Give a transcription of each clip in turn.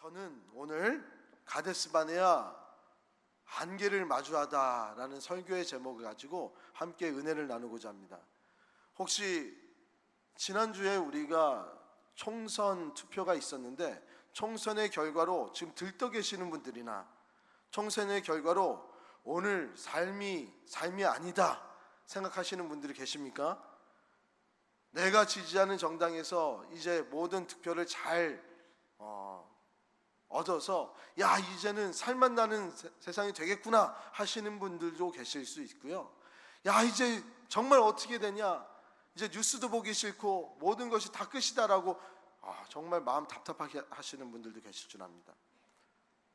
저는 오늘 가데스바네아 한계를 마주하다라는 설교의 제목을 가지고 함께 은혜를 나누고자 합니다. 혹시 지난주에 우리가 총선 투표가 있었는데 총선의 결과로 지금 들떠 계시는 분들이나 총선의 결과로 오늘 삶이 아니다 생각하시는 분들이 계십니까? 내가 지지하는 정당에서 이제 모든 득표를 잘 얻어서 이제는 살맛 나는 세상이 되겠구나 하시는 분들도 계실 수 있고요. 이제 정말 어떻게 되냐, 이제 뉴스도 보기 싫고 모든 것이 다 끝이다라고 정말 마음 답답하게 하시는 분들도 계실 줄 압니다.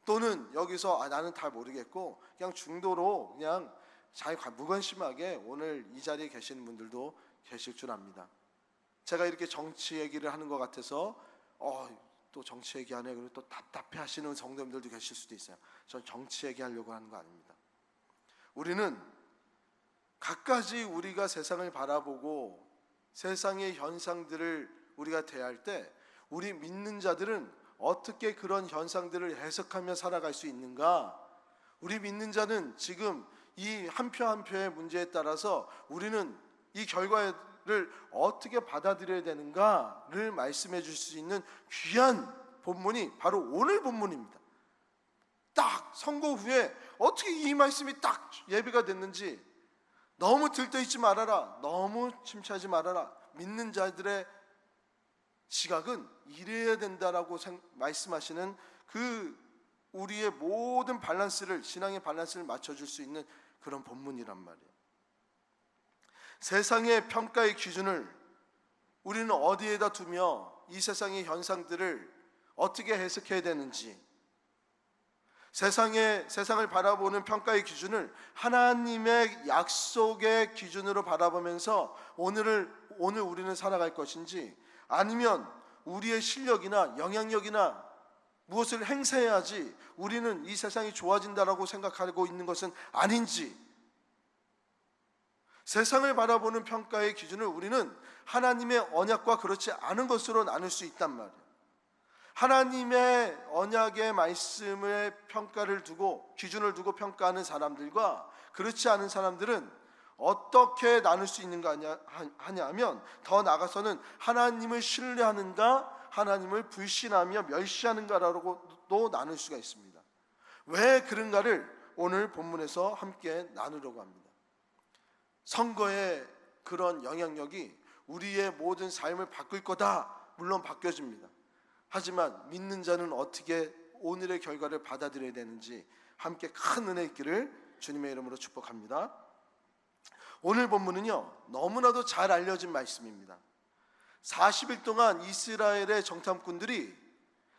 또는 여기서 나는 다 모르겠고 그냥 중도로 그냥 잘 무관심하게 오늘 이 자리에 계시는 분들도 계실 줄 압니다. 제가 이렇게 정치 얘기를 하는 것 같아서 또 정치 얘기하네 그리고 또 답답해 하시는 성도님들도 계실 수도 있어요. 전 정치 얘기하려고 하는 거 아닙니다. 우리는 갖가지 우리가 세상을 바라보고 세상의 현상들을 우리가 대할 때 우리 믿는 자들은 어떻게 그런 현상들을 해석하며 살아갈 수 있는가? 우리 믿는 자는 지금 이 한 표 한 표의 문제에 따라서 우리는 이 결과를 어떻게 받아들여야 되는가를 말씀해 줄 수 있는 귀한 본문이 바로 오늘 본문입니다. 딱 선거 후에 어떻게 이 말씀이 딱 예비가 됐는지 너무 들떠있지 말아라, 너무 침체하지 말아라. 믿는 자들의 시각은 이래야 된다라고 말씀하시는 그 우리의 모든 밸런스를, 신앙의 밸런스를 맞춰줄 수 있는 그런 본문이란 말이에요. 세상의 평가의 기준을 우리는 어디에다 두며 이 세상의 현상들을 어떻게 해석해야 되는지, 세상을 바라보는 평가의 기준을 하나님의 약속의 기준으로 바라보면서 오늘 우리는 살아갈 것인지, 아니면 우리의 실력이나 영향력이나 무엇을 행사해야지 우리는 이 세상이 좋아진다라고 생각하고 있는 것은 아닌지, 세상을 바라보는 평가의 기준을 우리는 하나님의 언약과 그렇지 않은 것으로 나눌 수 있단 말이에요. 하나님의 언약의 말씀의 평가를 두고, 기준을 두고 평가하는 사람들과 그렇지 않은 사람들은 어떻게 나눌 수 있는가 하냐면, 더 나아가서는 하나님을 신뢰하는가 하나님을 불신하며 멸시하는가라고도 나눌 수가 있습니다. 왜 그런가를 오늘 본문에서 함께 나누려고 합니다. 선거의 그런 영향력이 우리의 모든 삶을 바꿀 거다, 물론 바뀌어집니다. 하지만 믿는 자는 어떻게 오늘의 결과를 받아들여야 되는지 함께 큰 은혜 있기를 주님의 이름으로 축복합니다. 오늘 본문은요, 너무나도 잘 알려진 말씀입니다. 40일 동안 이스라엘의 정탐꾼들이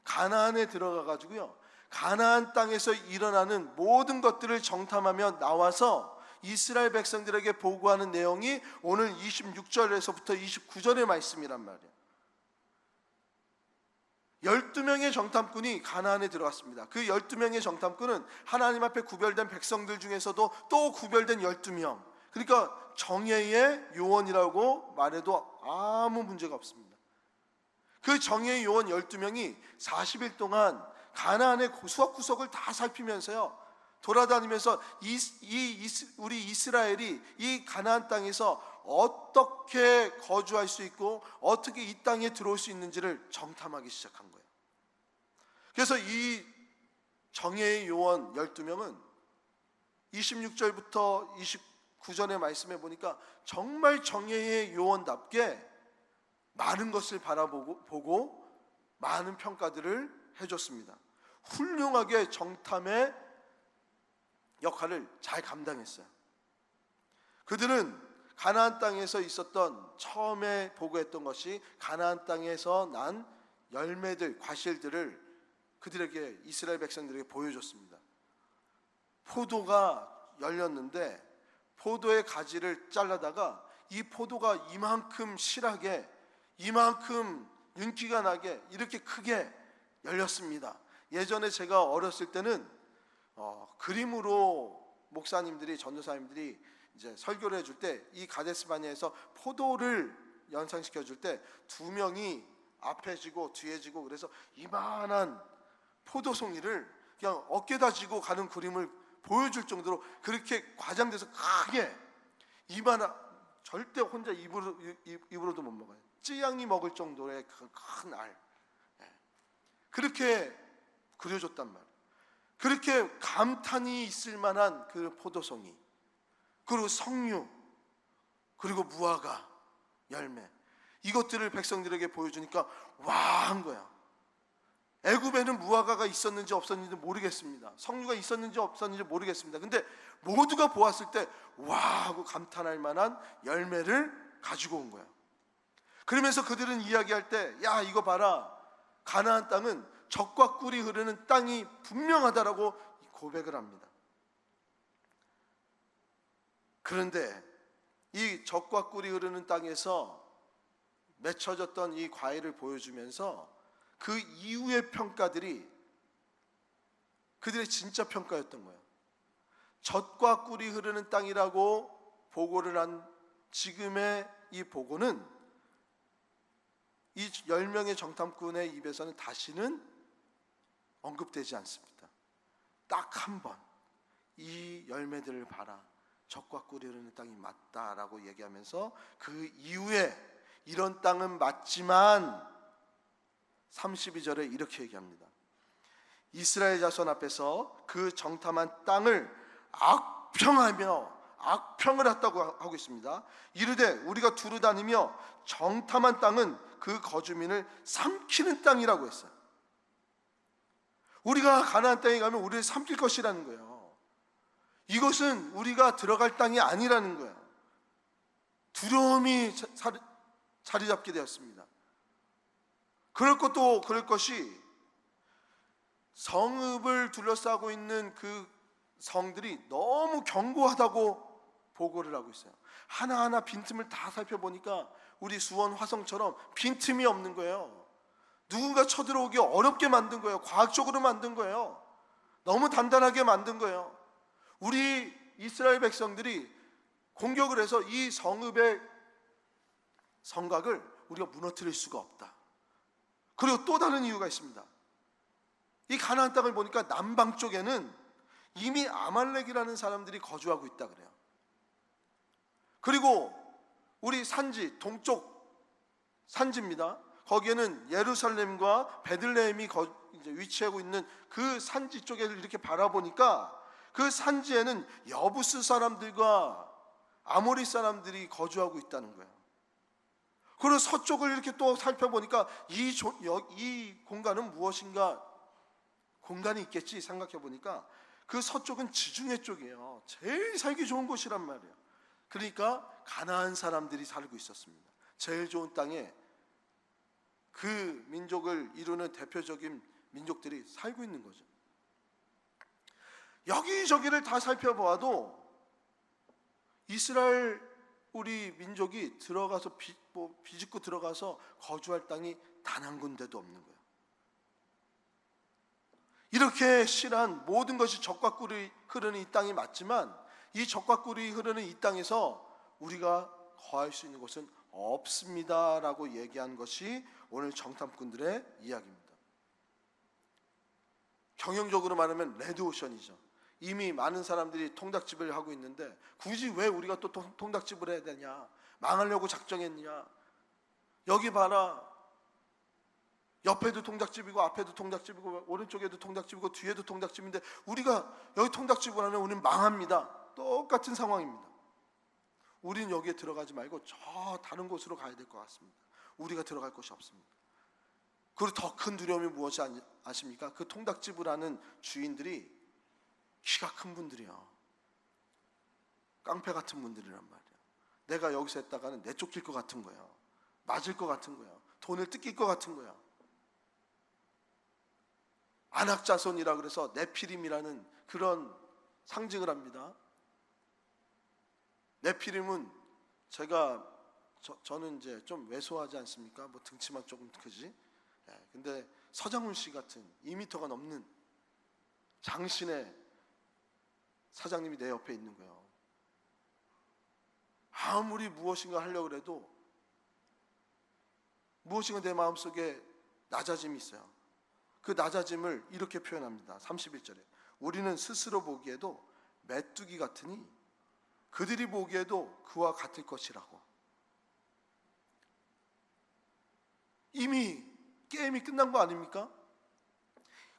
가나안에 들어가 가지고요, 가나안 땅에서 일어나는 모든 것들을 정탐하며 나와서 이스라엘 백성들에게 보고하는 내용이 오늘 26절에서부터 29절의 말씀이란 말이에요. 12명의 정탐꾼이 가나안에 들어갔습니다. 그 12명의 정탐꾼은 하나님 앞에 구별된 백성들 중에서도 또 구별된 12명, 그러니까 정예의 요원이라고 말해도 아무 문제가 없습니다. 그 정예의 요원 12명이 40일 동안 가나안의 구석구석을 다 살피면서요, 돌아다니면서 우리 이스라엘이 이 가나안 땅에서 어떻게 거주할 수 있고 어떻게 이 땅에 들어올 수 있는지를 정탐하기 시작한 거예요. 그래서 이 정예의 요원 12명은 26절부터 29절의 말씀에 보니까 정말 정예의 요원답게 많은 것을 바라보고 많은 평가들을 해줬습니다. 훌륭하게 정탐의 역할을 잘 감당했어요. 그들은 가나안 땅에서 있었던, 처음에 보고했던 것이 가나안 땅에서 난 열매들, 과실들을 그들에게, 이스라엘 백성들에게 보여줬습니다. 포도가 열렸는데 포도의 가지를 잘라다가 이 포도가 이만큼 실하게, 이만큼 윤기가 나게 이렇게 크게 열렸습니다. 예전에 제가 어렸을 때는 그림으로 목사님들이, 전도사님들이 이제 설교를 해줄 때 이 가데스바네아에서 포도를 연상시켜 줄 때 두 명이 앞에 지고 뒤에 지고, 그래서 이만한 포도송이를 그냥 어깨다 지고 가는 그림을 보여줄 정도로 그렇게 과장돼서 크게 절대 혼자 입으로도 못 먹어요. 찌양이 먹을 정도의 큰 알. 그렇게 그려줬단 말이에요. 그렇게 감탄이 있을 만한 그 포도송이, 그리고 석류, 그리고 무화과 열매, 이것들을 백성들에게 보여주니까 와 한 거야. 애굽에는 무화과가 있었는지 없었는지 모르겠습니다. 석류가 있었는지 없었는지 모르겠습니다. 근데 모두가 보았을 때 와 하고 감탄할 만한 열매를 가지고 온 거야. 그러면서 그들은 이야기할 때, 야 이거 봐라, 가나안 땅은 젖과 꿀이 흐르는 땅이 분명하다라고 고백을 합니다. 그런데 이 젖과 꿀이 흐르는 땅에서 맺혀졌던 이 과일을 보여주면서 그 이후의 평가들이 그들의 진짜 평가였던 거예요. 젖과 꿀이 흐르는 땅이라고 보고를 한 지금의 이 보고는 이 10명의 정탐꾼의 입에서는 다시는 언급되지 않습니다. 딱 한 번, 이 열매들을 봐라, 젖과 꿀이 흐르는 땅이 맞다라고 얘기하면서 그 이후에 이런 땅은 맞지만 32절에 이렇게 얘기합니다. 이스라엘 자손 앞에서 그 정탐한 땅을 악평을 했다고 하고 있습니다. 이르되 우리가 두루 다니며 정탐한 땅은 그 거주민을 삼키는 땅이라고 했어요. 우리가 가나안 땅에 가면 우리를 삼킬 것이라는 거예요. 이것은 우리가 들어갈 땅이 아니라는 거예요. 두려움이 자리 잡게 되었습니다. 그럴 것이 성읍을 둘러싸고 있는 그 성들이 너무 견고하다고 보고를 하고 있어요. 하나하나 빈틈을 다 살펴보니까 우리 수원 화성처럼 빈틈이 없는 거예요. 누군가 쳐들어오기 어렵게 만든 거예요. 과학적으로 만든 거예요. 너무 단단하게 만든 거예요. 우리 이스라엘 백성들이 공격을 해서 이 성읍의 성곽을 우리가 무너뜨릴 수가 없다. 그리고 또 다른 이유가 있습니다. 이 가나안 땅을 보니까 남방 쪽에는 이미 아말렉이라는 사람들이 거주하고 있다 그래요. 그리고 우리 산지, 동쪽 산지입니다. 거기에는 예루살렘과 베들레헴이 위치하고 있는 그 산지 쪽을 이렇게 바라보니까 그 산지에는 여부스 사람들과 아모리 사람들이 거주하고 있다는 거예요. 그리고 서쪽을 이렇게 또 살펴보니까 이 공간은 무엇인가, 공간이 있겠지 생각해 보니까 그 서쪽은 지중해 쪽이에요. 제일 살기 좋은 곳이란 말이에요. 그러니까 가나안 사람들이 살고 있었습니다. 제일 좋은 땅에 그 민족을 이루는 대표적인 민족들이 살고 있는 거죠. 여기저기를 다 살펴보아도 이스라엘 우리 민족이 들어가서 비집고 들어가서 거주할 땅이 단 한 군데도 없는 거예요. 이렇게 실한 모든 것이 젖과 꿀이 흐르는 이 땅이 맞지만 이 젖과 꿀이 흐르는 이 땅에서 우리가 거할 수 있는 곳은 없습니다라고 얘기한 것이 오늘 정탐꾼들의 이야기입니다. 경영적으로 말하면 레드오션이죠. 이미 많은 사람들이 통닭집을 하고 있는데 굳이 왜 우리가 또 통닭집을 해야 되냐, 망하려고 작정했냐, 여기 봐라, 옆에도 통닭집이고 앞에도 통닭집이고 오른쪽에도 통닭집이고 뒤에도 통닭집인데 우리가 여기 통닭집을 하면 우리는 망합니다. 똑같은 상황입니다. 우리는 여기에 들어가지 말고 저 다른 곳으로 가야 될 것 같습니다. 우리가 들어갈 곳이 없습니다. 그리고 더 큰 두려움이 무엇이 아십니까? 그 통닭집을 하는 주인들이 키가 큰 분들이요, 깡패 같은 분들이란 말이에요. 내가 여기서 했다가는 내쫓길 것 같은 거예요. 맞을 것 같은 거예요. 돈을 뜯길 것 같은 거예요. 안악자손이라 그래서 네피림이라는 그런 상징을 합니다. 네피림은 저는 이제 좀 왜소하지 않습니까? 뭐 등치만 조금 크지. 근데 서장훈 씨 같은 2m가 넘는 장신의 사장님이 내 옆에 있는 거예요. 아무리 무엇인가 하려고 해도 무엇인가 내 마음속에 낮아짐이 있어요. 그 낮아짐을 이렇게 표현합니다. 31절에 우리는 스스로 보기에도 메뚜기 같으니 그들이 보기에도 그와 같을 것이라고. 이미 게임이 끝난 거 아닙니까?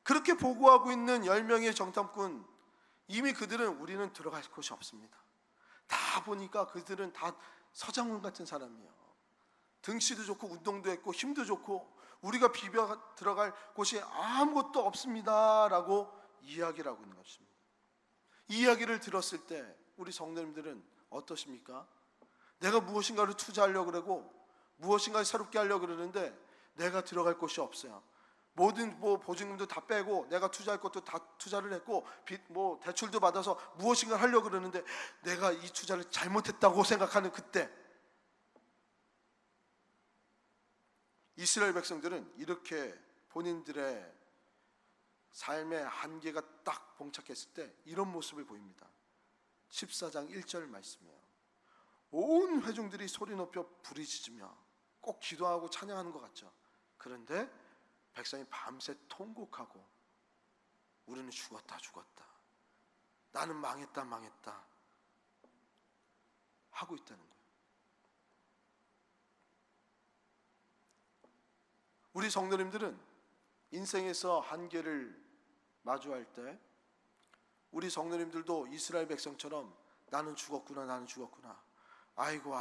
그렇게 보고하고 있는 10명의 정탐꾼, 이미 그들은 우리는 들어갈 곳이 없습니다. 다 보니까 그들은 다 서장훈 같은 사람이에요. 등치도 좋고 운동도 했고 힘도 좋고 우리가 비벼 들어갈 곳이 아무것도 없습니다 라고 이야기를 하고 있는 것입니다. 이 이야기를 들었을 때 우리 성도님들은 어떠십니까? 내가 무엇인가를 투자하려고 그러고 무엇인가를 새롭게 하려고 그러는데 내가 들어갈 곳이 없어요. 모든 보증금도 다 빼고 내가 투자할 것도 다 투자를 했고 대출도 받아서 무엇인가 하려고 그러는데 내가 이 투자를 잘못했다고 생각하는 그때 이스라엘 백성들은 이렇게 본인들의 삶의 한계가 딱 봉착했을 때 이런 모습을 보입니다. 14장 1절 말씀이에요. 온 회중들이 소리 높여 부르짖으며 꼭 기도하고 찬양하는 것 같죠. 그런데 백성이 밤새 통곡하고 우리는 죽었다 나는 망했다 하고 있다는 거예요. 우리 성도님들은 인생에서 한계를 마주할 때 우리 성도님들도 이스라엘 백성처럼 나는 죽었구나 아이고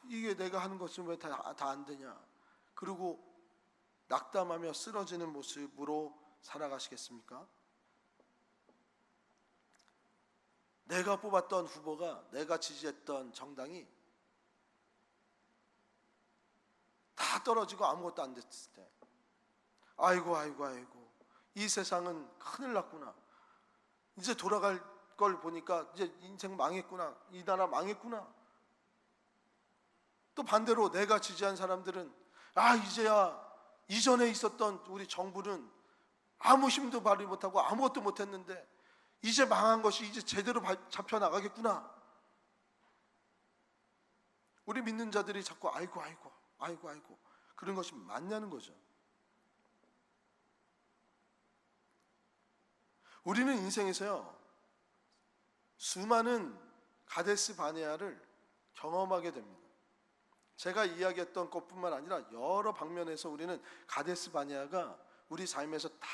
이게 내가 하는 것은 왜 다 안 되냐, 그리고 낙담하며 쓰러지는 모습으로 살아가시겠습니까? 내가 뽑았던 후보가, 내가 지지했던 정당이 다 떨어지고 아무것도 안 됐을 때 아이고 이 세상은 큰일 났구나, 이제 돌아갈 걸 보니까 이제 인생 망했구나, 이 나라 망했구나. 또 반대로 내가 지지한 사람들은 이제야 이전에 있었던 우리 정부는 아무 힘도 발휘 못하고 아무것도 못했는데 이제 망한 것이 이제 제대로 잡혀나가겠구나. 우리 믿는 자들이 자꾸 아이고 그런 것이 맞냐는 거죠. 우리는 인생에서요 수많은 가데스 바네아를 경험하게 됩니다. 제가 이야기했던 것뿐만 아니라 여러 방면에서 우리는 가데스 바네아가 우리 삶에서 다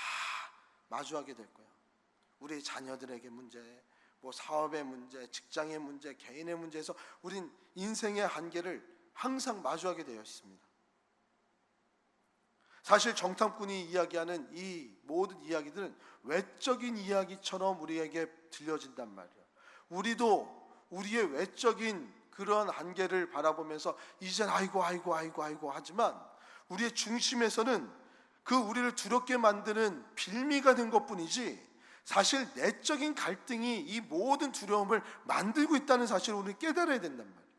마주하게 될 거예요. 우리 자녀들에게 문제, 사업의 문제, 직장의 문제, 개인의 문제에서 우린 인생의 한계를 항상 마주하게 되어 있습니다. 사실 정탐꾼이 이야기하는 이 모든 이야기들은 외적인 이야기처럼 우리에게 들려진단 말이에요. 우리도 우리의 외적인 그런 한계를 바라보면서 이젠 아이고 하지만 우리의 중심에서는 그 우리를 두렵게 만드는 빌미가 된 것뿐이지 사실 내적인 갈등이 이 모든 두려움을 만들고 있다는 사실을 우리는 깨달아야 된단 말이에요.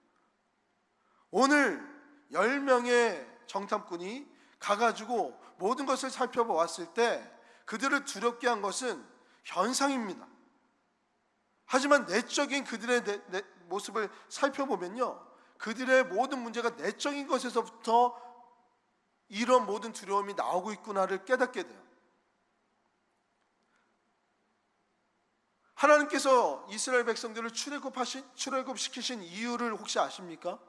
오늘 10명의 정탐꾼이 가가지고 모든 것을 살펴보았을 때 그들을 두렵게 한 것은 현상입니다. 하지만 내적인 그들의 모습을 살펴보면요, 그들의 모든 문제가 내적인 것에서부터 이런 모든 두려움이 나오고 있구나를 깨닫게 돼요. 하나님께서 이스라엘 백성들을 출애굽시키신 이유를 혹시 아십니까?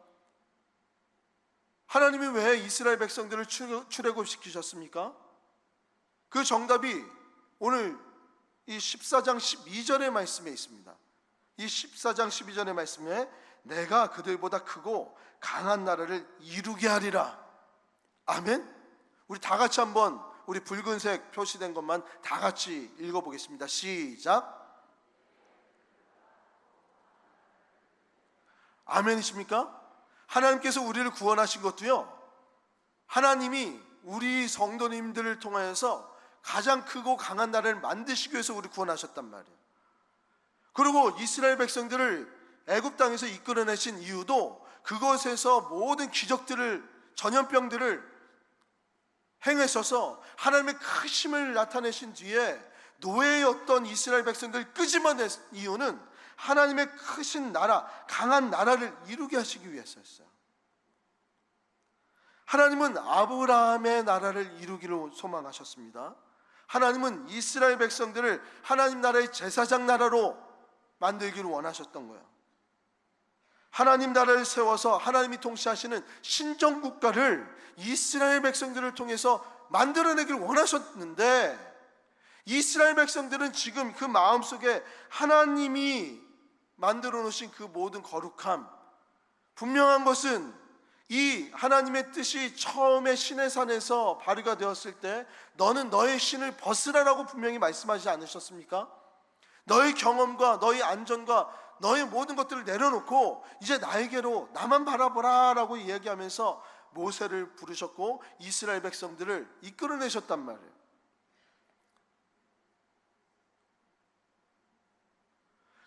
하나님이 왜 이스라엘 백성들을 출애굽시키셨습니까? 그 정답이 오늘 이 14장 12절의 말씀에 있습니다. 이 14장 12절의 말씀에 내가 그들보다 크고 강한 나라를 이루게 하리라. 아멘. 우리 다 같이 한번 우리 붉은색 표시된 것만 다 같이 읽어보겠습니다. 시작. 아멘이십니까? 하나님께서 우리를 구원하신 것도요, 하나님이 우리 성도님들을 통하여서 가장 크고 강한 나라를 만드시기 위해서 우리를 구원하셨단 말이에요. 그리고 이스라엘 백성들을 애굽 땅에서 이끌어내신 이유도 그것에서 모든 기적들을, 전염병들을 행하셔서 하나님의 크심을 나타내신 뒤에 노예였던 이스라엘 백성들을 끄집어낸 이유는 하나님의 크신 나라, 강한 나라를 이루게 하시기 위해서였어요. 하나님은 아브라함의 나라를 이루기를 소망하셨습니다. 하나님은 이스라엘 백성들을 하나님 나라의 제사장 나라로 만들기를 원하셨던 거예요. 하나님 나라를 세워서 하나님이 통치하시는 신정국가를 이스라엘 백성들을 통해서 만들어내기를 원하셨는데, 이스라엘 백성들은 지금 그 마음속에 하나님이 만들어 놓으신 그 모든 거룩함, 분명한 것은 이 하나님의 뜻이 처음에 시내산에서 발휘가 되었을 때 너는 너의 신을 벗으라라고 분명히 말씀하지 않으셨습니까? 너의 경험과 너의 안전과 너의 모든 것들을 내려놓고 이제 나에게로 나만 바라보라 라고 이야기하면서 모세를 부르셨고 이스라엘 백성들을 이끌어내셨단 말이에요.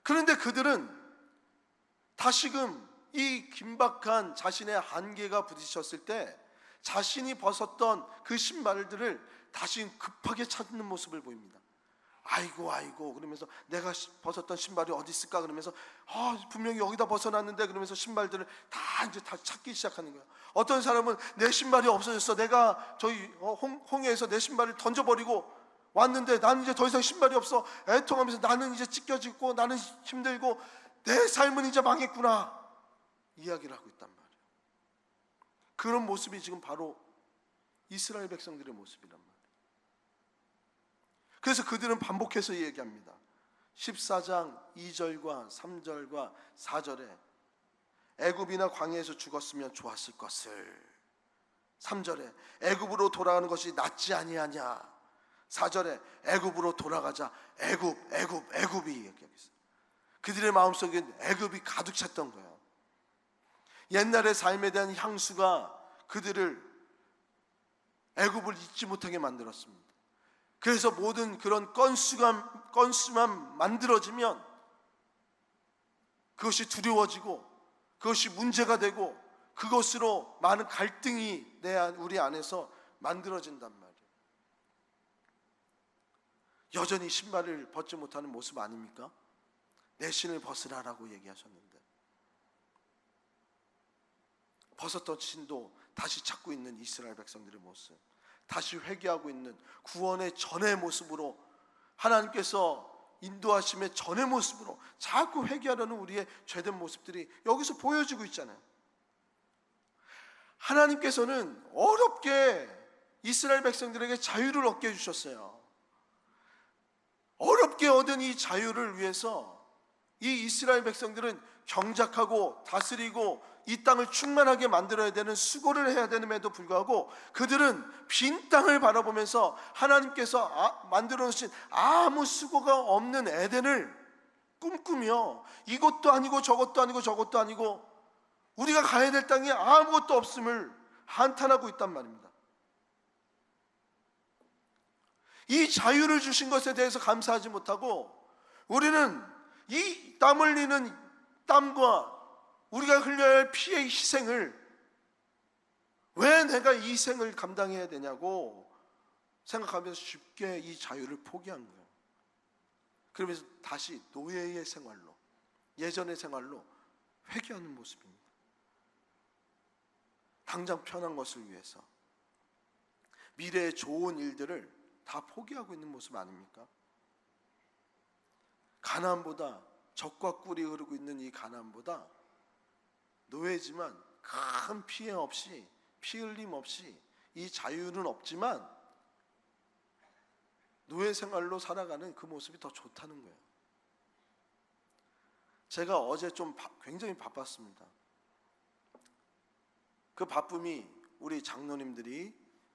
그런데 그들은 다시금 이 긴박한 자신의 한계가 부딪혔을 때 자신이 벗었던 그 신발들을 다시 급하게 찾는 모습을 보입니다. 아이고 그러면서 내가 벗었던 신발이 어디 있을까 그러면서 분명히 여기다 벗어놨는데 그러면서 신발들을 다 이제 다 찾기 시작하는 거예요. 어떤 사람은 내 신발이 없어졌어. 내가 저희 홍해에서 내 신발을 던져버리고 왔는데 나는 이제 더 이상 신발이 없어. 애통하면서 나는 이제 찢겨지고 나는 힘들고 내 삶은 이제 망했구나 이야기를 하고 있단 말이에요. 그런 모습이 지금 바로 이스라엘 백성들의 모습이란 말이에요. 그래서 그들은 반복해서 얘기합니다. 14장 2절과 3절과 4절에 애굽이나 광야에서 죽었으면 좋았을 것을, 3절에 애굽으로 돌아가는 것이 낫지 아니하냐, 4절에 애굽으로 돌아가자. 애굽이 얘기하고 있어요. 그들의 마음속에 애굽이 가득 찼던 거예요. 옛날의 삶에 대한 향수가 그들을 애굽을 잊지 못하게 만들었습니다. 그래서 모든 그런 건수만 만들어지면 그것이 두려워지고 그것이 문제가 되고 그것으로 많은 갈등이 우리 안에서 만들어진단 말이에요. 여전히 신발을 벗지 못하는 모습 아닙니까? 내 신을 벗으라라고 얘기하셨는데 벗었던 신도 다시 찾고 있는 이스라엘 백성들의 모습, 다시 회개하고 있는 구원의 전의 모습으로, 하나님께서 인도하심의 전의 모습으로 자꾸 회개하려는 우리의 죄된 모습들이 여기서 보여지고 있잖아요. 하나님께서는 어렵게 이스라엘 백성들에게 자유를 얻게 해주셨어요. 어렵게 얻은 이 자유를 위해서 이 이스라엘 백성들은 경작하고 다스리고 이 땅을 충만하게 만들어야 되는 수고를 해야 되는데도 불구하고 그들은 빈 땅을 바라보면서 하나님께서 만들어 놓으신 아무 수고가 없는 에덴을 꿈꾸며 이것도 아니고 저것도 아니고 우리가 가야 될 땅에 아무것도 없음을 한탄하고 있단 말입니다. 이 자유를 주신 것에 대해서 감사하지 못하고 우리는 이 땀 흘리는 땀과 우리가 흘려야 할 피의 희생을, 왜 내가 이 희생을 감당해야 되냐고 생각하면서 쉽게 이 자유를 포기한 거예요. 그러면서 다시 노예의 생활로, 예전의 생활로 회귀하는 모습입니다. 당장 편한 것을 위해서 미래의 좋은 일들을 다 포기하고 있는 모습 아닙니까? 가나안보다, 적과 꿀이 흐르고 있는 이 가나안보다 노예지만 큰 피해 없이, 피 흘림 없이, 이 자유는 없지만 노예 생활로 살아가는 그 모습이 더 좋다는 거예요. 제가 어제 굉장히 바빴습니다. 그 바쁨이 우리 장로님들이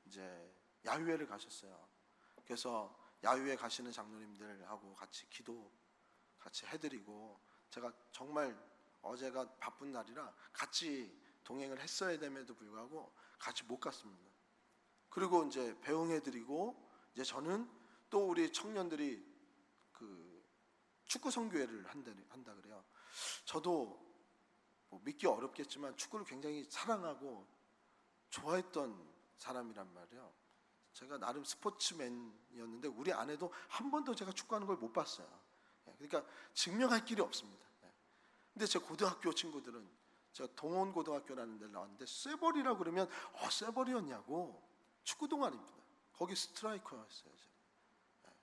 이제 야유회를 가셨어요. 그래서 야유회 가시는 장로님들하고 같이 기도 같이 해드리고, 제가 정말 어제가 바쁜 날이라 같이 동행을 했어야 됨에도 불구하고 같이 못 갔습니다. 그리고 이제 배웅해드리고, 이제 저는 또 우리 청년들이 그 축구 선교회를 한다 그래요. 저도 뭐 믿기 어렵겠지만 축구를 굉장히 사랑하고 좋아했던 사람이란 말이에요. 제가 나름 스포츠맨이었는데 우리 아내도 한 번도 제가 축구하는 걸 못 봤어요. 그러니까 증명할 길이 없습니다. 근데 제 고등학교 친구들은 제가 동원고등학교라는 데를 나왔는데 쇠벌이라고 그러면 쇠벌이었냐고. 축구 동아리입니다. 거기 스트라이커였어요. 제가.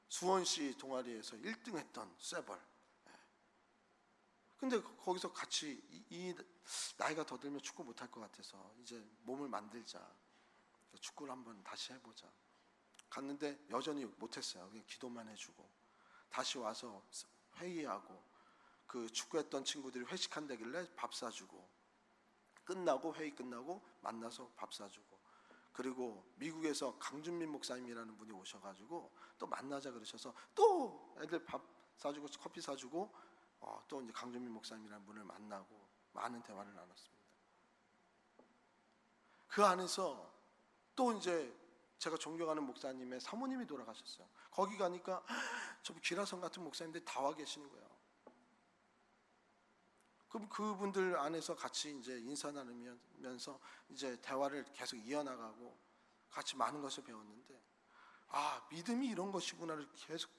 수원시 동아리에서 1등 했던 쇠벌. 근데 거기서 같이 이 나이가 더 들면 축구 못할 것 같아서 이제 몸을 만들자. 축구를 한번 다시 해보자. 갔는데 여전히 못했어요. 그냥 기도만 해주고 다시 와서 회의하고 그 축구했던 친구들이 회식한다길래 밥 사주고 끝나고 회의 끝나고 만나서 밥 사주고 그리고 미국에서 강준민 목사님이라는 분이 오셔가지고 또 만나자 그러셔서 또 애들 밥 사주고 커피 사주고 또 이제 강준민 목사님이라는 분을 만나고 많은 대화를 나눴습니다. 그 안에서 또 이제 제가 존경하는 목사님의 사모님이 돌아가셨어요. 거기 가니까 저 기라성 같은 목사님들이 다 와 계시는 거예요. 그럼 그분들 안에서 같이 이제 인사 나누면서 이제 대화를 계속 이어나가고 같이 많은 것을 배웠는데 믿음이 이런 것이구나를 계속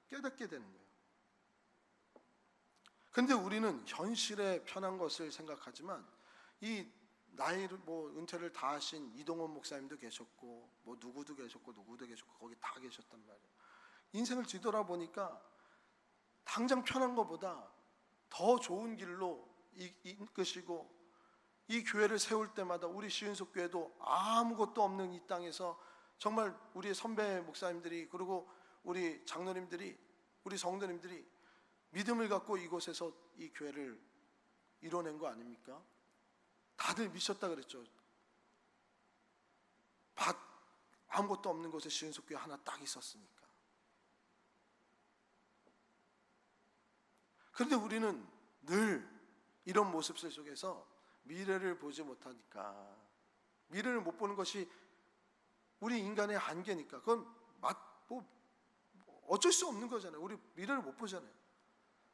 깨닫게 되는 거예요. 근데 우리는 현실의 편한 것을 생각하지만 이 나이를 은퇴를 다 하신 이동원 목사님도 계셨고 누구도 계셨고 거기 다 계셨단 말이에요. 인생을 뒤돌아보니까 당장 편한 것보다 더 좋은 길로 이끄시고 이 교회를 세울 때마다 우리 시은속 교회도 아무것도 없는 이 땅에서 정말 우리 선배 목사님들이 그리고 우리 장로님들이 우리 성도님들이 믿음을 갖고 이곳에서 이 교회를 이뤄낸 거 아닙니까? 다들 미쳤다 그랬죠. 아무것도 없는 곳에 시은속 교회 하나 딱 있었으니까. 그런데 우리는 늘 이런 모습들 속에서 미래를 보지 못하니까, 미래를 못 보는 것이 우리 인간의 한계니까 그건 어쩔 수 없는 거잖아요. 우리 미래를 못 보잖아요.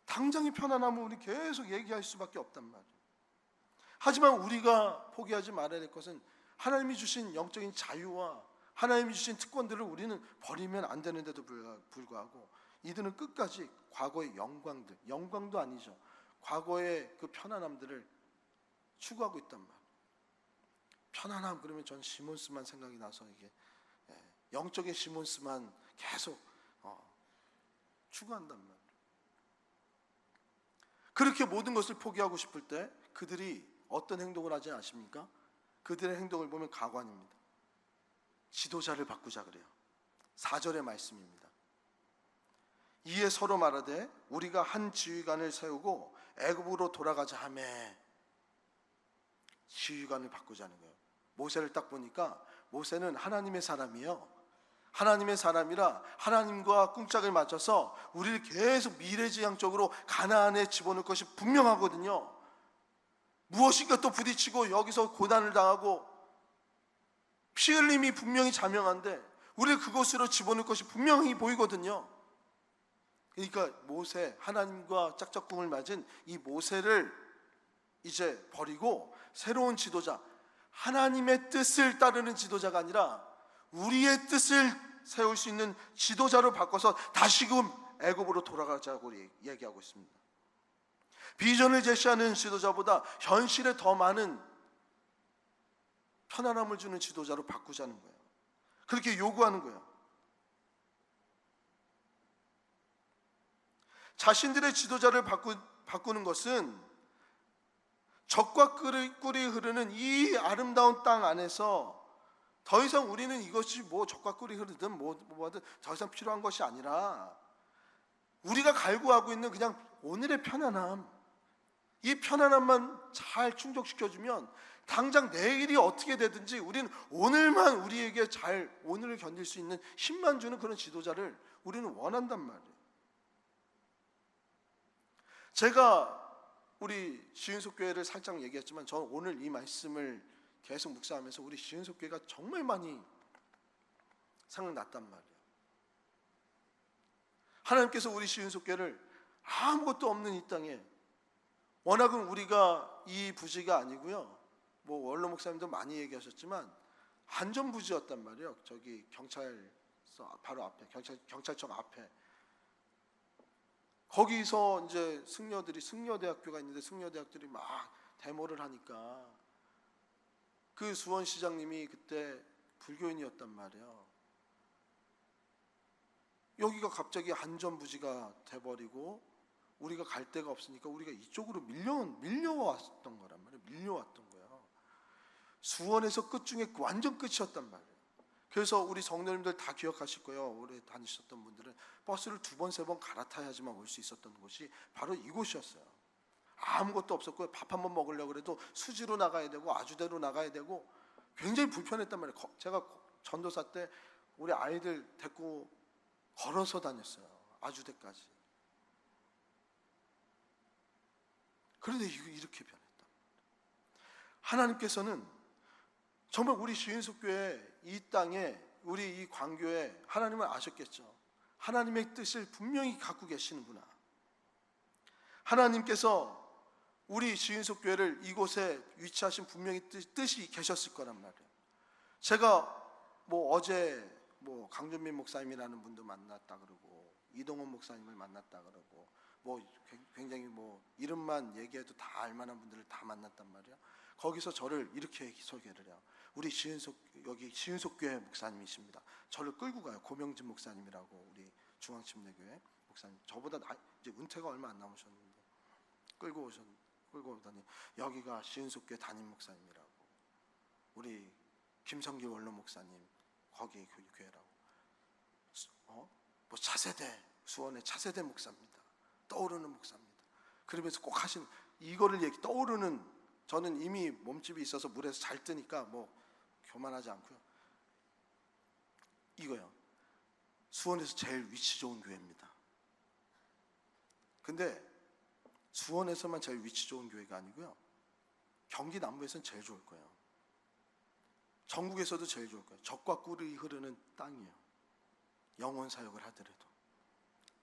당장이 편안하면 우리 계속 얘기할 수밖에 없단 말이에요. 하지만 우리가 포기하지 말아야 될 것은 하나님이 주신 영적인 자유와 하나님이 주신 특권들을 우리는 버리면 안 되는데도 불구하고 이들은 끝까지 과거의 영광도 아니죠. 과거의 그 편안함들을 추구하고 있단 말이에요. 편안함 그러면 전 시몬스만 생각이 나서 이게 영적인 시몬스만 계속 추구한단 말이에요. 그렇게 모든 것을 포기하고 싶을 때 그들이 어떤 행동을 하지 아십니까? 그들의 행동을 보면 가관입니다. 지도자를 바꾸자 그래요. 4절의 말씀입니다. 이에 서로 말하되 우리가 한 지휘관을 세우고 애굽으로 돌아가자 하며, 지휘관을 바꾸자는 거예요. 모세를 딱 보니까 모세는 하나님의 사람이에요. 하나님의 사람이라 하나님과 꿍짝을 맞춰서 우리를 계속 미래지향적으로 가나안에 집어넣을 것이 분명하거든요. 무엇인가 또 부딪히고 여기서 고난을 당하고 피 흘림이 분명히 자명한데 우리를 그곳으로 집어넣을 것이 분명히 보이거든요. 그러니까 모세, 하나님과 짝짝꿍을 맞은 이 모세를 이제 버리고 새로운 지도자, 하나님의 뜻을 따르는 지도자가 아니라 우리의 뜻을 세울 수 있는 지도자로 바꿔서 다시금 애굽으로 돌아가자고 얘기하고 있습니다. 비전을 제시하는 지도자보다 현실에 더 많은 편안함을 주는 지도자로 바꾸자는 거예요. 그렇게 요구하는 거예요. 자신들의 지도자를 바꾸는 것은 젖과 꿀이 흐르는 이 아름다운 땅 안에서 더 이상 우리는 이것이 젖과 꿀이 흐르든 뭐든 더 이상 필요한 것이 아니라 우리가 갈구하고 있는 그냥 오늘의 편안함, 이 편안함만 잘 충족시켜주면 당장 내일이 어떻게 되든지 우리는 오늘만 우리에게 잘 오늘을 견딜 수 있는 힘만 주는 그런 지도자를 우리는 원한단 말이에요. 제가 우리 시은속 교회를 살짝 얘기했지만 저는 오늘 이 말씀을 계속 묵상하면서 우리 시은속 교회가 정말 많이 생각났단 말이에요. 하나님께서 우리 시은속 교회를 아무것도 없는 이 땅에, 워낙은 우리가 이 부지가 아니고요, 원로 목사님도 많이 얘기하셨지만 안전부지였단 말이에요. 저기 경찰서 바로 앞에, 경찰청 앞에. 거기서 이제 승려대학교가 있는데 승려대학들이 막 데모를 하니까 그 수원시장님이 그때 불교인이었단 말이에요. 여기가 갑자기 안전부지가 돼버리고 우리가 갈 데가 없으니까 우리가 이쪽으로 밀려왔던 거란 말이에요. 밀려왔던 거예요. 수원에서 끝 중에 완전 끝이었단 말이에요. 그래서 우리 성도님들 다 기억하실 거예요. 오래 다니셨던 분들은 버스를 2번, 3번 갈아타야지만 올 수 있었던 곳이 바로 이곳이었어요. 아무것도 없었고요. 밥 한번 먹으려고 해도 수지로 나가야 되고 아주대로 나가야 되고 굉장히 불편했단 말이에요. 제가 전도사 때 우리 아이들 데리고 걸어서 다녔어요. 아주대까지. 그런데 이렇게 변했다. 하나님께서는 정말 우리 시인숙교회 이 땅에 우리 이 광교에 하나님을 아셨겠죠. 하나님의 뜻을 분명히 갖고 계시는구나. 하나님께서 우리 시인숙교회를 이곳에 위치하신 분명히 뜻이 계셨을 거란 말이에요. 제가 어제 강준민 목사님이라는 분도 만났다 그러고 이동원 목사님을 만났다 그러고 굉장히 이름만 얘기해도 다 알만한 분들을 다 만났단 말이에요. 거기서 저를 이렇게 소개를 해요. 우리 여기 시은속교회 목사님이십니다. 저를 끌고 가요. 고명진 목사님이라고 우리 중앙침례교회 목사님. 저보다 이제 은퇴가 얼마 안 남으셨는데 끌고 오더니 여기가 시은속교회 담임 목사님이라고. 우리 김성기 원로 목사님 거기 교회라고. 차세대 수원의 차세대 목사입니다. 떠오르는 목사입니다. 그러면서 꼭 하신 이거를 떠오르는. 저는 이미 몸집이 있어서 물에서 잘 뜨니까 교만하지 않고요. 이거요. 수원에서 제일 위치 좋은 교회입니다. 근데 수원에서만 제일 위치 좋은 교회가 아니고요. 경기 남부에서는 제일 좋을 거예요. 전국에서도 제일 좋을 거예요. 젖과 꿀이 흐르는 땅이에요. 영혼 사역을 하더라도.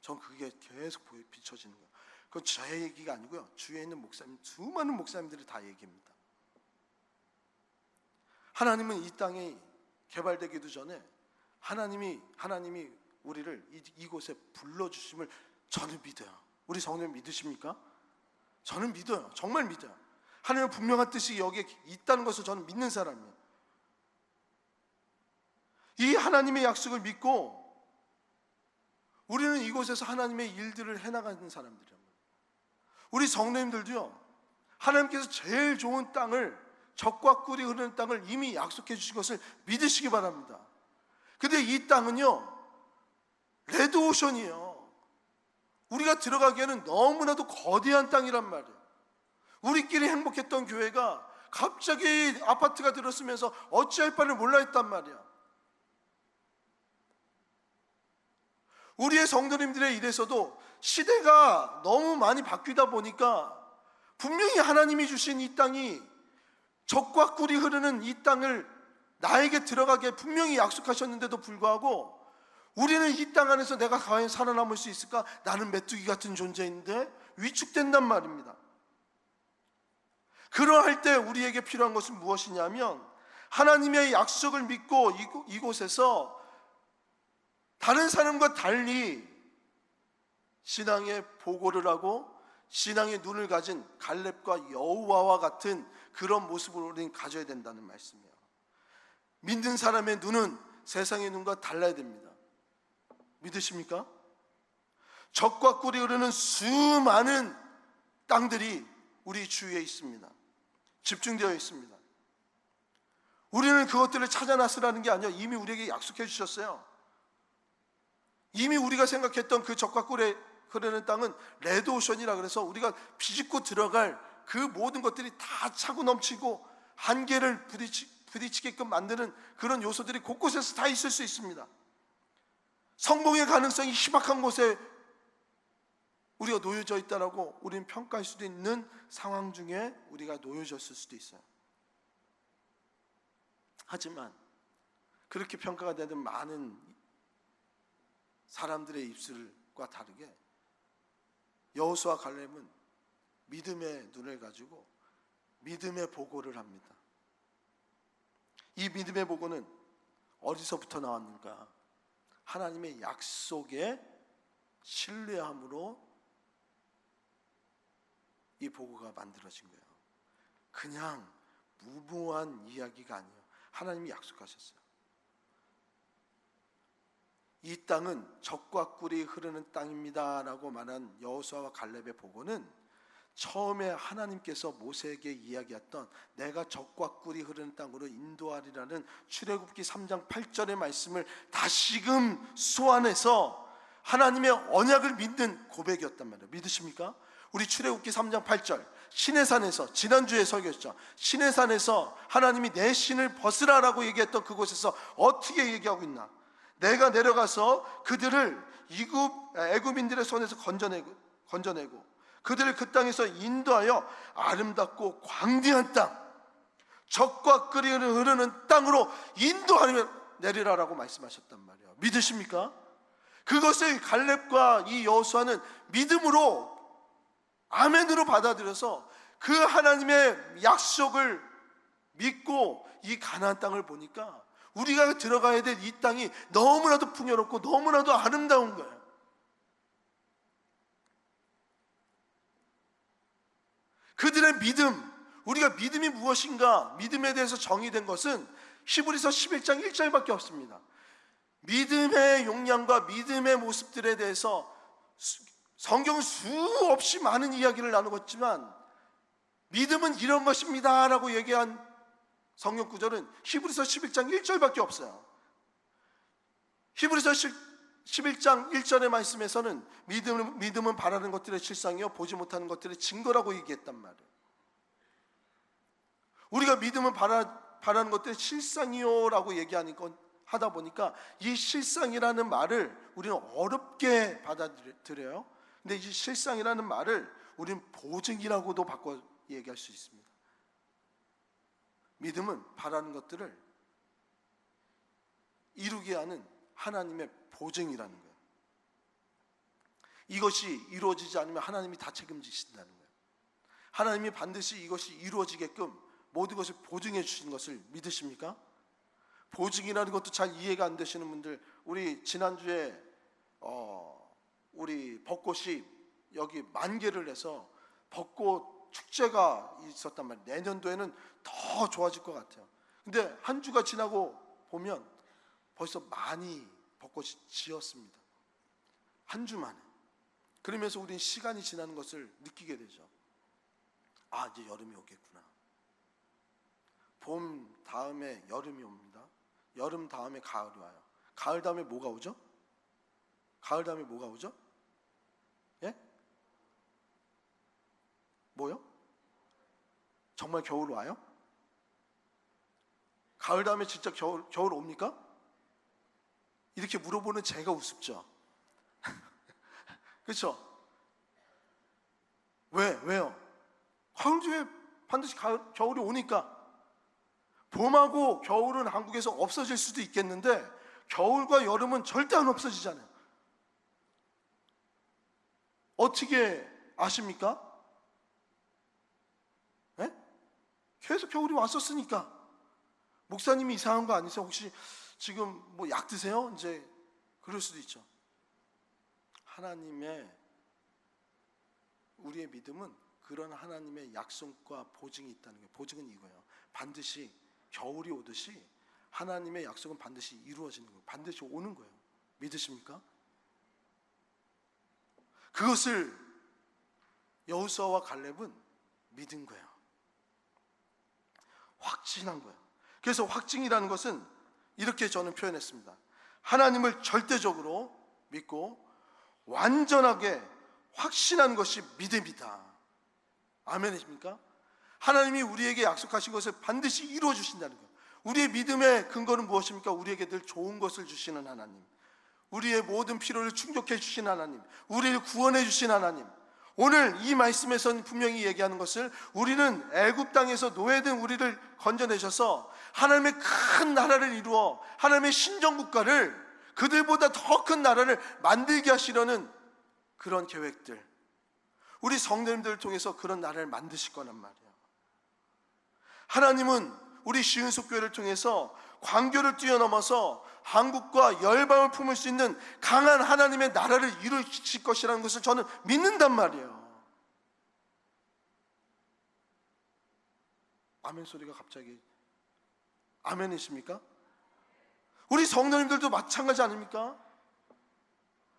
전 그게 계속 비춰지는 거예요. 그건 제 얘기가 아니고요. 주위에 있는 목사님, 수많은 목사님들이 다 얘기입니다. 하나님은 이 땅이 개발되기도 전에 하나님이 우리를 이곳에 불러주심을 저는 믿어요. 우리 성도님 믿으십니까? 저는 믿어요. 정말 믿어요. 하나님의 분명한 뜻이 여기에 있다는 것을 저는 믿는 사람이에요. 이 하나님의 약속을 믿고 우리는 이곳에서 하나님의 일들을 해나가는 사람들이에요. 우리 성도님들도요, 하나님께서 제일 좋은 땅을, 젖과 꿀이 흐르는 땅을 이미 약속해 주신 것을 믿으시기 바랍니다. 근데 이 땅은요, 레드오션이에요. 우리가 들어가기에는 너무나도 거대한 땅이란 말이에요. 우리끼리 행복했던 교회가 갑자기 아파트가 들었으면서 어찌할 바를 몰라 했단 말이야. 우리의 성도님들의 일에서도 시대가 너무 많이 바뀌다 보니까 분명히 하나님이 주신 이 땅이 젖과 꿀이 흐르는 이 땅을 나에게 들어가게 분명히 약속하셨는데도 불구하고 우리는 이 땅 안에서 내가 과연 살아남을 수 있을까? 나는 메뚜기 같은 존재인데 위축된단 말입니다. 그러할 때 우리에게 필요한 것은 무엇이냐면 하나님의 약속을 믿고 이곳에서 다른 사람과 달리 신앙의 보고를 하고 신앙의 눈을 가진 갈렙과 여호와와 같은 그런 모습을 우리는 가져야 된다는 말씀이에요. 믿는 사람의 눈은 세상의 눈과 달라야 됩니다. 믿으십니까? 젖과 꿀이 흐르는 수많은 땅들이 우리 주위에 있습니다. 집중되어 있습니다. 우리는 그것들을 찾아 나서라는 게 아니라 이미 우리에게 약속해 주셨어요. 이미 우리가 생각했던 그 젖과 꿀에 흐르는 땅은 레드오션이라 그래서 우리가 비집고 들어갈 그 모든 것들이 다 차고 넘치고 한계를 부딪히게끔 만드는 그런 요소들이 곳곳에서 다 있을 수 있습니다. 성공의 가능성이 희박한 곳에 우리가 놓여져 있다라고 우리는 평가할 수도 있는 상황 중에 우리가 놓여졌을 수도 있어요. 하지만 그렇게 평가가 되는 많은 사람들의 입술과 다르게 여호수아 갈렙은 믿음의 눈을 가지고 믿음의 보고를 합니다. 이 믿음의 보고는 어디서부터 나왔는가? 하나님의 약속에 신뢰함으로 이 보고가 만들어진 거예요. 그냥 무모한 이야기가 아니에요. 하나님이 약속하셨어요. 이 땅은 젖과 꿀이 흐르는 땅입니다 라고 말한 여호수아와 갈렙의 보고는 처음에 하나님께서 모세에게 이야기했던 내가 젖과 꿀이 흐르는 땅으로 인도하리라는 출애굽기 3장 8절의 말씀을 다시금 소환해서 하나님의 언약을 믿는 고백이었단 말이에요. 믿으십니까? 우리 출애굽기 3장 8절 시내산에서, 지난주에 설교했죠. 시내산에서 하나님이 내 신을 벗으라라고 얘기했던 그곳에서 어떻게 얘기하고 있나? 내가 내려가서 그들을 애굽인들의 손에서 건져내고 그들을 그 땅에서 인도하여 아름답고 광대한 땅, 젖과 꿀이 흐르는 땅으로 인도하며 내리라라고 말씀하셨단 말이에요. 믿으십니까? 그것을 갈렙과 이 여호수아는 믿음으로 아멘으로 받아들여서 그 하나님의 약속을 믿고 이 가나안 땅을 보니까 우리가 들어가야 될 이 땅이 너무나도 풍요롭고 너무나도 아름다운 거예요. 그들의 믿음, 우리가 믿음이 무엇인가, 믿음에 대해서 정의된 것은 히브리서 11장 1절밖에 없습니다. 믿음의 용량과 믿음의 모습들에 대해서 성경은 수없이 많은 이야기를 나누고 있지만 믿음은 이런 것입니다 라고 얘기한 성경 구절은 히브리서 11장 1절밖에 없어요. 히브리서 11장 1절의 말씀에서는 믿음은 바라는 것들의 실상이요 보지 못하는 것들의 증거라고 얘기했단 말이에요. 우리가 믿음은 바라는 것들의 실상이요 라고 얘기하는 건 하다 보니까 이 실상이라는 말을 우리는 어렵게 받아들여요. 근데 이 실상이라는 말을 우리는 보증이라고도 바꿔 얘기할 수 있습니다. 믿음은 바라는 것들을 이루게 하는 하나님의 보증이라는 거예요. 이것이 이루어지지 않으면 하나님이 다 책임지신다는 거예요. 하나님이 반드시 이것이 이루어지게끔 모든 것을 보증해 주신 것을 믿으십니까? 보증이라는 것도 잘 이해가 안 되시는 분들, 우리 지난주에 우리 벚꽃이 여기 만개를 해서 벚꽃 축제가 있었단 말이에요. 내년도에는 더 좋아질 것 같아요. 근데 한 주가 지나고 보면 벌써 많이 벚꽃이 지었습니다. 한 주 만에. 그러면서 우리는 시간이 지나는 것을 느끼게 되죠. 아, 이제 여름이 오겠구나. 봄 다음에 여름이 옵니다. 여름 다음에 가을이 와요. 가을 다음에 뭐가 오죠? 가을 다음에 뭐가 오죠? 예? 뭐요? 정말 겨울 와요? 가을 다음에 진짜 겨울 옵니까? 이렇게 물어보는 제가 우습죠. 그렇죠? 왜요? 가을 뒤에 반드시 겨울이 오니까. 봄하고 겨울은 한국에서 없어질 수도 있겠는데 겨울과 여름은 절대 안 없어지잖아요. 어떻게 아십니까? 네? 계속 겨울이 왔었으니까. 목사님이 이상한 거 아니세요? 혹시 지금 뭐 약 드세요? 이제 그럴 수도 있죠. 우리의 믿음은 그런 하나님의 약속과 보증이 있다는 거예요. 보증은 이거예요. 반드시 겨울이 오듯이 하나님의 약속은 반드시 이루어지는 거예요. 반드시 오는 거예요. 믿으십니까? 그것을 여호수아와 갈렙은 믿은 거예요. 확신한 거예요. 그래서 확증이라는 것은 이렇게 저는 표현했습니다. 하나님을 절대적으로 믿고 완전하게 확신한 것이 믿음이다. 아멘이십니까? 하나님이 우리에게 약속하신 것을 반드시 이루어 주신다는 거예요. 우리의 믿음의 근거는 무엇입니까? 우리에게 늘 좋은 것을 주시는 하나님, 우리의 모든 필요를 충족해 주신 하나님, 우리를 구원해 주신 하나님. 오늘 이 말씀에서는 분명히 얘기하는 것을 우리는 애굽 땅에서 노예된 우리를 건져내셔서 하나님의 큰 나라를 이루어 하나님의 신정국가를 그들보다 더 큰 나라를 만들게 하시려는 그런 계획들, 우리 성도님들을 통해서 그런 나라를 만드실 거란 말이에요. 하나님은 우리 시은속 교회를 통해서 광교를 뛰어넘어서 한국과 열방을 품을 수 있는 강한 하나님의 나라를 이루실 것이라는 것을 저는 믿는단 말이에요. 아멘 소리가 갑자기 아멘이십니까? 우리 성도님들도 마찬가지 아닙니까?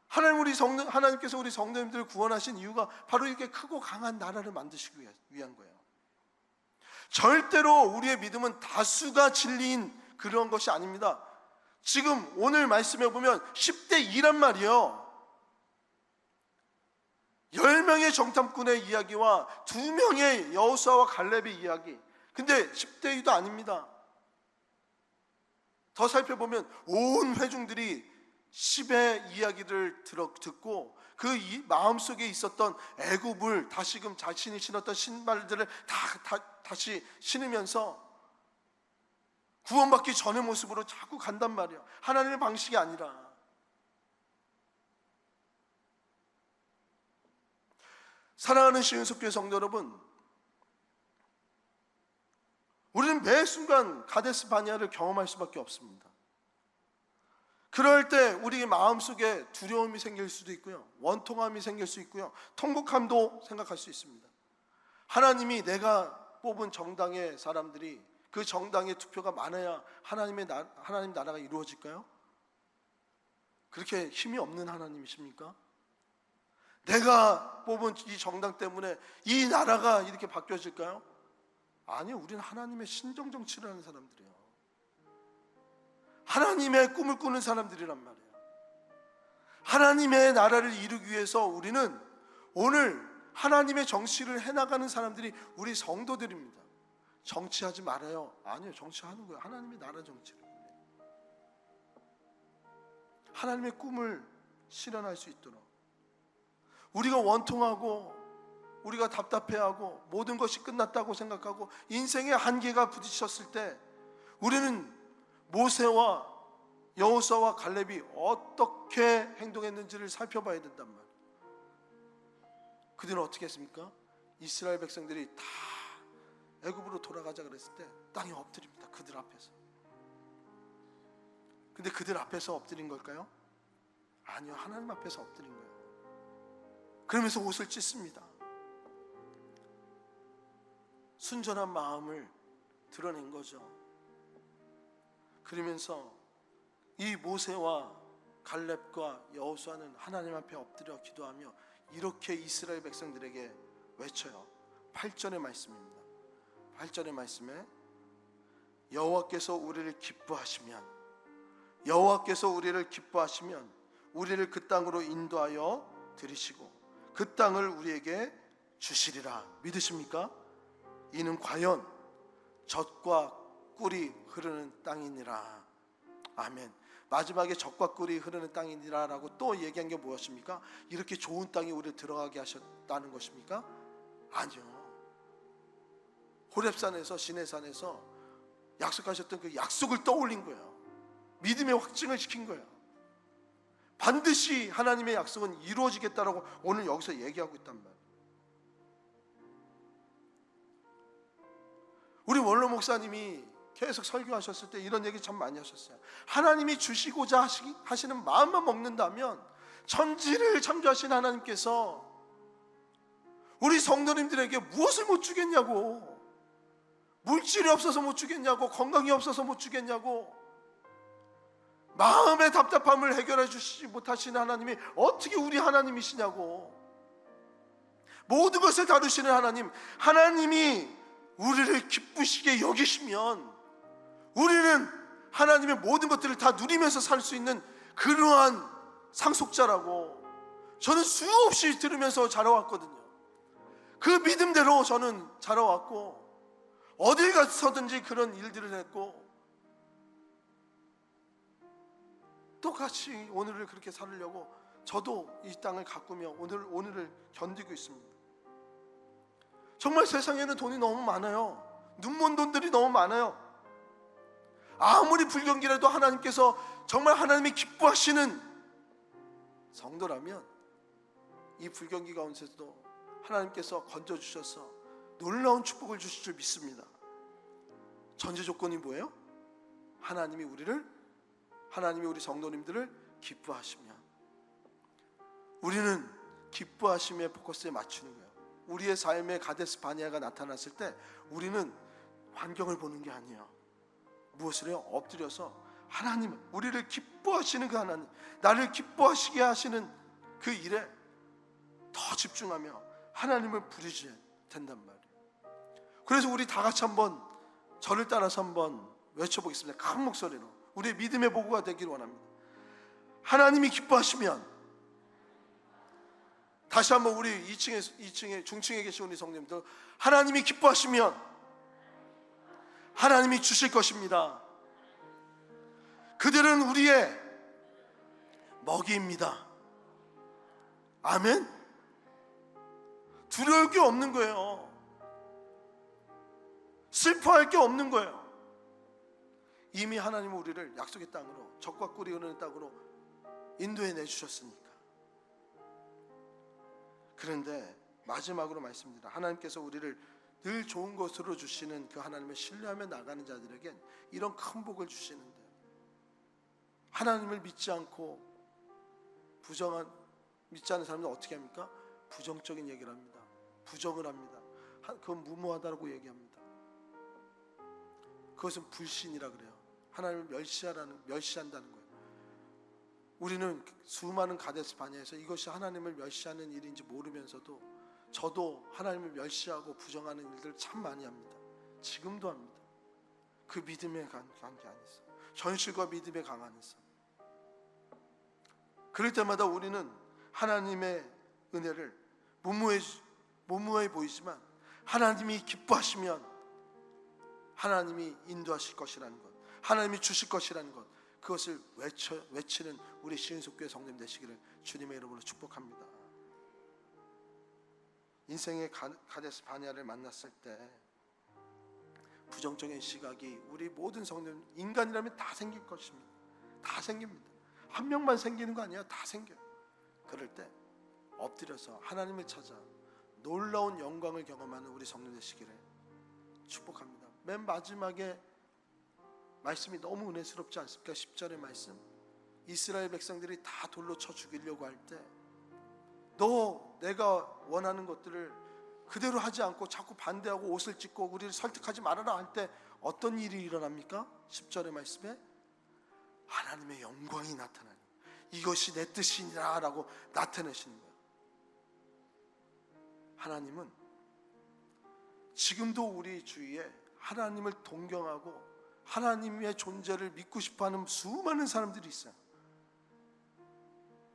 하나님께서 우리 성도님들을 구원하신 이유가 바로 이렇게 크고 강한 나라를 만드시기 위한 거예요. 절대로 우리의 믿음은 다수가 진리인 그런 것이 아닙니다. 지금 오늘 말씀해 보면 10대 2란 말이에요. 10명의 정탐꾼의 이야기와 2명의 여호수아와 갈렙의 이야기. 근데 10대 2도 아닙니다. 더 살펴보면 온 회중들이 10의 이야기를 듣고 그 마음속에 있었던 애굽을 다시금 자신이 신었던 신발들을 다시 신으면서 구원받기 전의 모습으로 자꾸 간단 말이에요. 하나님의 방식이 아니라. 사랑하는 시은석교회 성도 여러분, 우리는 매 순간 가데스 바네아를 경험할 수밖에 없습니다. 그럴 때 우리 마음속에 두려움이 생길 수도 있고요, 원통함이 생길 수 있고요, 통곡함도 생각할 수 있습니다. 하나님이 내가 뽑은 정당의 사람들이 그 정당의 투표가 많아야 하나님 나라가 이루어질까요? 그렇게 힘이 없는 하나님이십니까? 내가 뽑은 이 정당 때문에 이 나라가 이렇게 바뀌어질까요? 아니요, 우리는 하나님의 신정 정치를 하는 사람들이에요. 하나님의 꿈을 꾸는 사람들이란 말이에요. 하나님의 나라를 이루기 위해서 우리는 오늘 하나님의 정치를 해나가는 사람들이 우리 성도들입니다. 정치하지 말아요. 아니요, 정치하는 거예요. 하나님의 나라 정치를. 하나님의 꿈을 실현할 수 있도록. 우리가 원통하고 우리가 답답해하고 모든 것이 끝났다고 생각하고 인생의 한계가 부딪혔을 때 우리는 모세와 여호수아와 갈렙이 어떻게 행동했는지를 살펴봐야 된단 말이에요. 그들은 어떻게 했습니까? 이스라엘 백성들이 다 애굽으로 돌아가자 그랬을 때 땅에 엎드립니다. 그들 앞에서. 근데 그들 앞에서 엎드린 걸까요? 아니요, 하나님 앞에서 엎드린 거예요. 그러면서 옷을 찢습니다. 순전한 마음을 드러낸 거죠. 그러면서 이 모세와 갈렙과 여호수아는 하나님 앞에 엎드려 기도하며 이렇게 이스라엘 백성들에게 외쳐요. 8절의 말씀입니다. 8절의 말씀에 여호와께서 우리를 기뻐하시면 우리를 그 땅으로 인도하여 들이시고 그 땅을 우리에게 주시리라. 믿으십니까? 이는 과연 젖과 꿀이 흐르는 땅이니라. 아멘. 마지막에 젖과 꿀이 흐르는 땅이니라 라고 또 얘기한 게 무엇입니까? 이렇게 좋은 땅에 우리를 들어가게 하셨다는 것입니까? 아니요. 호렙산에서 시내산에서 약속하셨던 그 약속을 떠올린 거예요. 믿음의 확증을 시킨 거예요. 반드시 하나님의 약속은 이루어지겠다라고 오늘 여기서 얘기하고 있단 말이에요. 우리 원로 목사님이 계속 설교하셨을 때 이런 얘기 참 많이 하셨어요. 하나님이 주시고자 하시는 마음만 먹는다면 천지를 창조하신 하나님께서 우리 성도님들에게 무엇을 못 주겠냐고, 물질이 없어서 못 주겠냐고, 건강이 없어서 못 주겠냐고, 마음의 답답함을 해결해 주시지 못하시는 하나님이 어떻게 우리 하나님이시냐고. 모든 것을 다루시는 하나님이 우리를 기쁘시게 여기시면 우리는 하나님의 모든 것들을 다 누리면서 살 수 있는 그러한 상속자라고 저는 수없이 들으면서 자라왔거든요. 그 믿음대로 저는 자라왔고 어딜 가서든지 그런 일들을 했고 똑같이 오늘을 그렇게 살으려고 저도 이 땅을 가꾸며 오늘을 견디고 있습니다. 정말 세상에는 돈이 너무 많아요. 눈먼 돈들이 너무 많아요. 아무리 불경기라도 하나님께서 정말 하나님이 기뻐하시는 성도라면 이 불경기 가운데서도 하나님께서 건져주셔서 놀라운 축복을 주실 줄 믿습니다. 전제 조건이 뭐예요? 하나님이 우리 성도님들을 기뻐하시면 우리는 기뻐하심의 포커스에 맞추는 거예요. 우리의 삶에 가데스 바네아가 나타났을 때 우리는 환경을 보는 게 아니에요. 무엇을 해요? 엎드려서 하나님, 우리를 기뻐하시는 그 하나님, 나를 기뻐하시게 하시는 그 일에 더 집중하며 하나님을 부르셔야 된단 말이에요. 그래서 우리 다 같이 한번 저를 따라서 한번 외쳐보겠습니다. 큰 목소리로 우리의 믿음의 보고가 되기를 원합니다. 하나님이 기뻐하시면, 다시 한번 우리 2층에 중층에 계신 우리 성도님들, 하나님이 기뻐하시면 하나님이 주실 것입니다. 그들은 우리의 먹이입니다. 아멘. 두려울 게 없는 거예요. 슬퍼할 게 없는 거예요. 이미 하나님은 우리를 약속의 땅으로, 적과 꿀이 흐르는 땅으로 인도해 내주셨으니까. 그런데 마지막으로 말씀드립니다. 하나님께서 우리를 늘 좋은 것으로 주시는 그 하나님을 신뢰하며 나가는 자들에겐 이런 큰 복을 주시는데, 하나님을 믿지 않고 믿지 않는 사람들은 어떻게 합니까? 부정적인 얘기를 합니다. 부정을 합니다. 그건 무모하다고 얘기합니다. 그것은 불신이라 그래요. 하나님을 멸시한다는 거예요. 우리는 수많은 가데스 바네아에서 이것이 하나님을 멸시하는 일인지 모르면서도 저도 하나님을 멸시하고 부정하는 일들을 참 많이 합니다. 지금도 합니다. 그 믿음의 관계 안에서, 현실과 믿음의 강 안에서. 그럴 때마다 우리는 하나님의 은혜를 무모해 보이지만 하나님이 기뻐하시면 하나님이 인도하실 것이라는 것, 하나님이 주실 것이라는 것, 그것을 외치는 우리 시은속교회 성도님 되시기를 주님의 이름으로 축복합니다. 인생의 가데스 바네아를 만났을 때 부정적인 시각이 우리 모든 성도님, 인간이라면 다 생길 것입니다. 다 생깁니다. 한 명만 생기는 거 아니에요. 다 생겨요. 그럴 때 엎드려서 하나님을 찾아 놀라운 영광을 경험하는 우리 성도 되시기를 축복합니다. 맨 마지막에 말씀이 너무 은혜스럽지 않습니까? 10절의 말씀, 이스라엘 백성들이 다 돌로 쳐 죽이려고 할 때 내가 원하는 것들을 그대로 하지 않고 자꾸 반대하고 옷을 찢고 우리를 설득하지 말아라 할 때 어떤 일이 일어납니까? 10절의 말씀에 하나님의 영광이 나타나니 이것이 내 뜻이니라 라고 나타내시는 거예요. 하나님은 지금도 우리 주위에 하나님을 동경하고 하나님의 존재를 믿고 싶어하는 수많은 사람들이 있어요.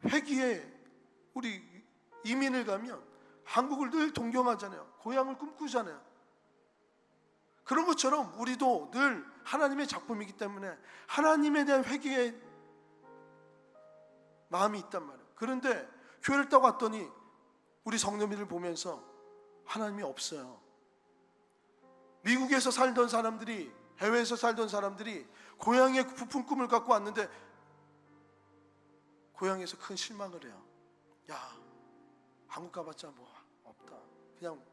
회기에 우리 이민을 가면 한국을 늘 동경하잖아요. 고향을 꿈꾸잖아요. 그런 것처럼 우리도 늘 하나님의 작품이기 때문에 하나님에 대한 회개의 마음이 있단 말이에요. 그런데 교회를 딱 왔더니 우리 성도님들 보면서 하나님이 없어요. 미국에서 살던 사람들이, 해외에서 살던 사람들이 고향에 부푼 꿈을 갖고 왔는데 고향에서 큰 실망을 해요. 야, 한국 가봤자 뭐 없다. 그냥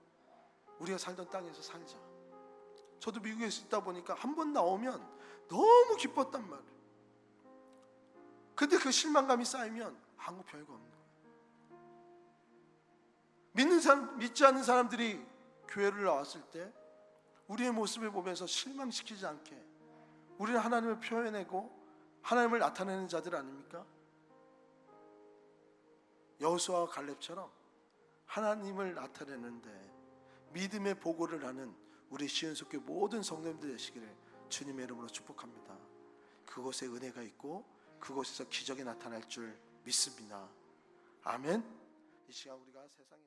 우리가 살던 땅에서 살자. 저도 미국에서 있다 보니까 한 번 나오면 너무 기뻤단 말이에요. 근데 그 실망감이 쌓이면 한국 별거 없는 거예요. 믿지 않는 사람들이 교회를 나왔을 때 우리의 모습을 보면서 실망시키지 않게 우리는 하나님을 표현하고 하나님을 나타내는 자들 아닙니까? 여호수아와 갈렙처럼 하나님을 나타내는데 믿음의 보고를 하는 우리 시은속교회 모든 성도님들 되시기를 주님의 이름으로 축복합니다. 그곳에 은혜가 있고 그곳에서 기적이 나타날 줄 믿습니다. 아멘. 이 시간 우리가 세상의